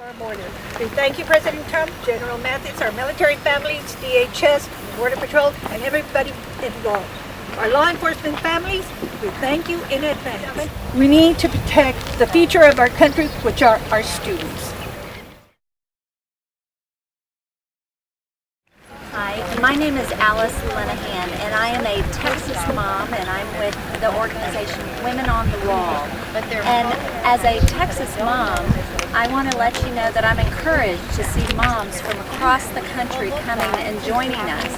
Our border. We thank you, President Trump, General Mattis, our military families, DHS, Border Patrol, and everybody involved. Our law enforcement families, we thank you in advance. We need to protect the future of our country, which are our students. Hi, my name is Alice Linehan, and I am a Texas mom, and I'm with the organization Women on the Wall. And as a Texas mom, I want to let you know that I'm encouraged to see moms from across the country coming and joining us.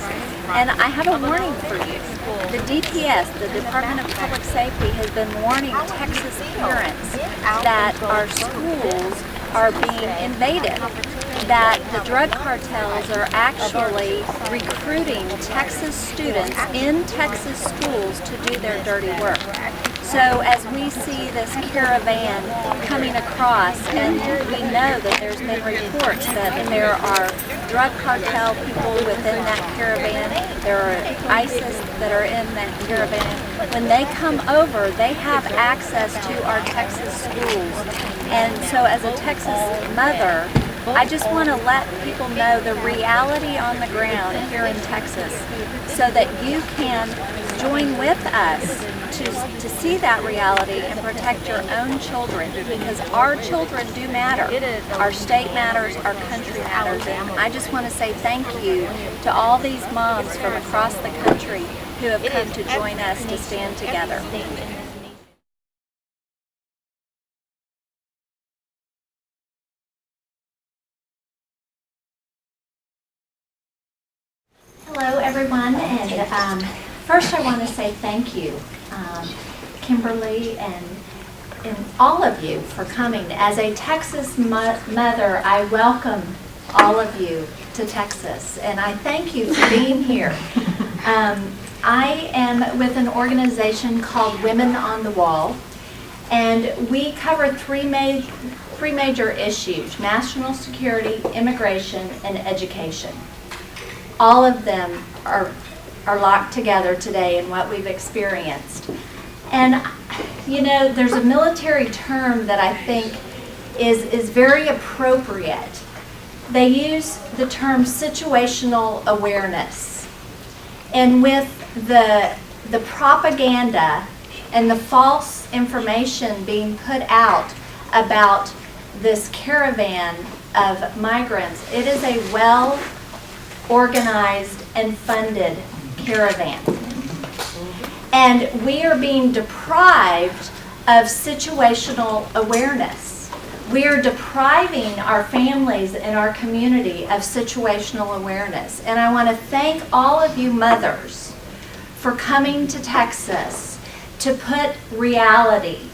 And I have a warning for you. The DPS, the Department of Public Safety, has been warning Texas parents that our schools are being invaded, that the drug cartels are actually recruiting Texas students in Texas schools to do their dirty work. So as we see this caravan coming across, and we know that there's been reports that there are drug cartel people within that caravan, there are ISIS that are in that caravan. When they come over, they have access to our Texas schools. And so as a Texas mother, I just want to let people know the reality on the ground here in Texas so that you can join with us to see that reality and protect your own children, because our children do matter. Our state matters, our country matters, and I just want to say thank you to all these moms from across the country who have come to join us to stand together. Hello everyone, and first I want to say thank you, Kimberly and all of you for coming. As a Texas mother, I welcome all of you to Texas, and I thank you for being here. I am with an organization called Women on the Wall, and we cover three major issues: national security, immigration, and education. All of them are locked together today in what we've experienced. And you know, there's a military term that I think is very appropriate. They use the term situational awareness. And with the propaganda and the false information being put out about this caravan of migrants, it is a well-organized and funded caravan. And we are being deprived of situational awareness. We are depriving our families and our community of situational awareness. And I want to thank all of you mothers for coming to Texas to put reality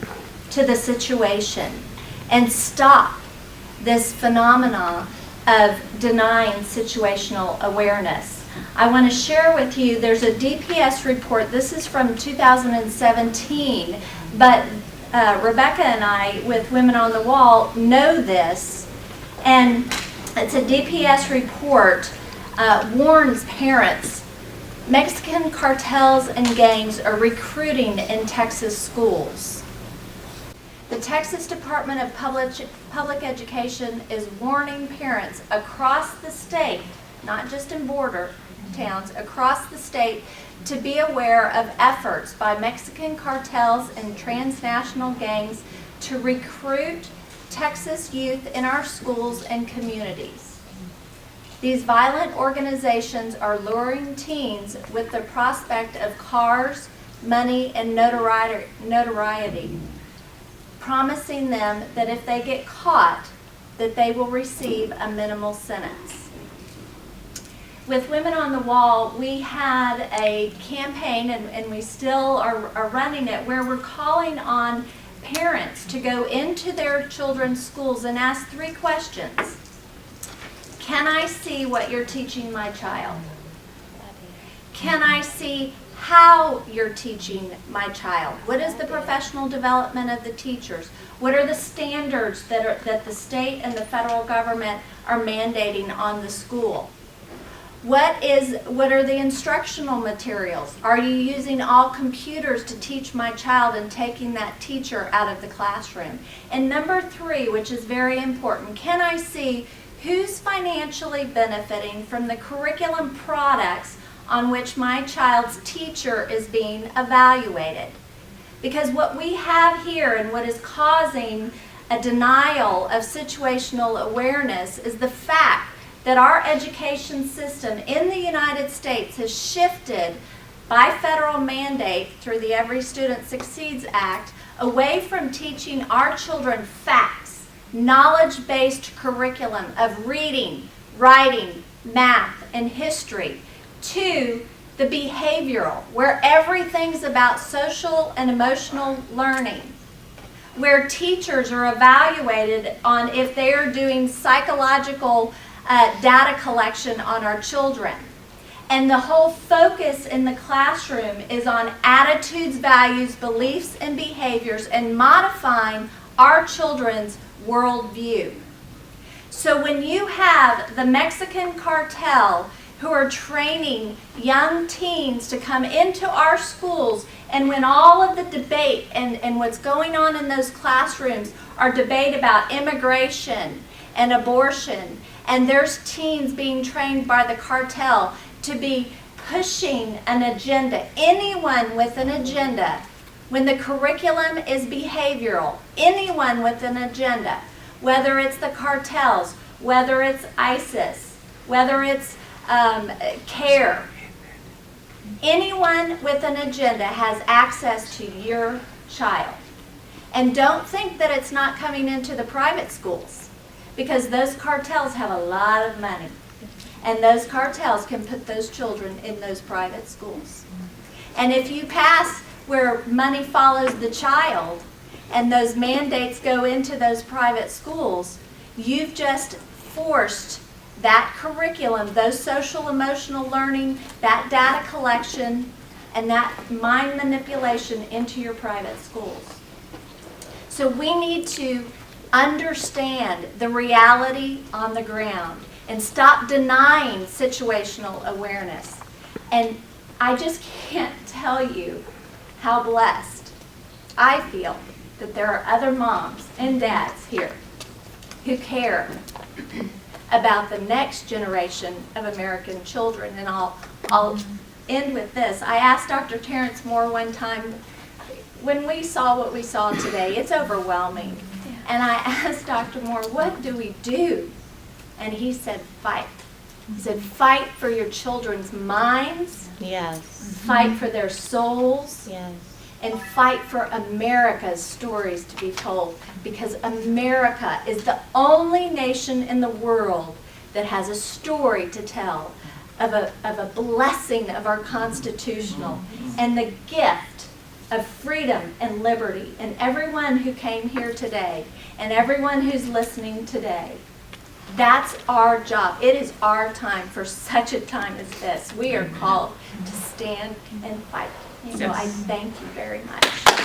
to the situation and stop this phenomenon of denying situational awareness. I want to share with you, there's a DPS report, this is from 2017, but Rebecca and I with Women on the Wall know this, and it's a DPS report, warns parents, Mexican cartels and gangs are recruiting in Texas schools. The Texas Department of Public Education is warning parents across the state, not just in border towns, across the state, to be aware of efforts by Mexican cartels and transnational gangs to recruit Texas youth in our schools and communities. These violent organizations are luring teens with the prospect of cars, money, and notoriety, promising them that if they get caught, that they will receive a minimal sentence. With Women on the Wall, we had a campaign, and we still are running it, where we're calling on parents to go into their children's schools and ask 3 questions. Can I see what you're teaching my child? Can I see how you're teaching my child? What is the professional development of the teachers? What are the standards that the state and the federal government are mandating on the school? What are the instructional materials? Are you using all computers to teach my child and taking that teacher out of the classroom? And number 3, which is very important, can I see who's financially benefiting from the curriculum products on which my child's teacher is being evaluated? Because what we have here and what is causing a denial of situational awareness is the fact that our education system in the United States has shifted by federal mandate through the Every Student Succeeds Act away from teaching our children facts, knowledge-based curriculum of reading, writing, math, and history, to the behavioral, where everything's about social and emotional learning, where teachers are evaluated on if they are doing psychological data collection on our children. And the whole focus in the classroom is on attitudes, values, beliefs, and behaviors, and modifying our children's worldview. So when you have the Mexican cartel who are training young teens to come into our schools, and when all of the debate and what's going on in those classrooms are debate about immigration and abortion, and there's teens being trained by the cartel to be pushing an agenda. Anyone with an agenda, when the curriculum is behavioral, anyone with an agenda, whether it's the cartels, whether it's ISIS, whether it's CARE, anyone with an agenda has access to your child. And don't think that it's not coming into the private schools, because those cartels have a lot of money. And those cartels can put those children in those private schools. And if you pass where money follows the child, and those mandates go into those private schools, you've just forced that curriculum, those social emotional learning, that data collection, and that mind manipulation into your private schools. So we need to understand the reality on the ground and stop denying situational awareness. And I just can't tell you how blessed I feel that there are other moms and dads here who care about the next generation of American children. And I'll end with this. I asked Dr. Terrence Moore one time, when we saw what we saw today, it's overwhelming. And I asked Dr. Moore, what do we do? And he said, fight. He said, fight for your children's minds. Yes. Fight for their souls. Yes. And fight for America's stories to be told. Because America is the only nation in the world that has a story to tell of a blessing of our constitutional and the gift of freedom and liberty. And everyone who came here today and everyone who's listening today, that's our job. It is our time for such a time as this. We are called to stand and fight. So I thank you very much.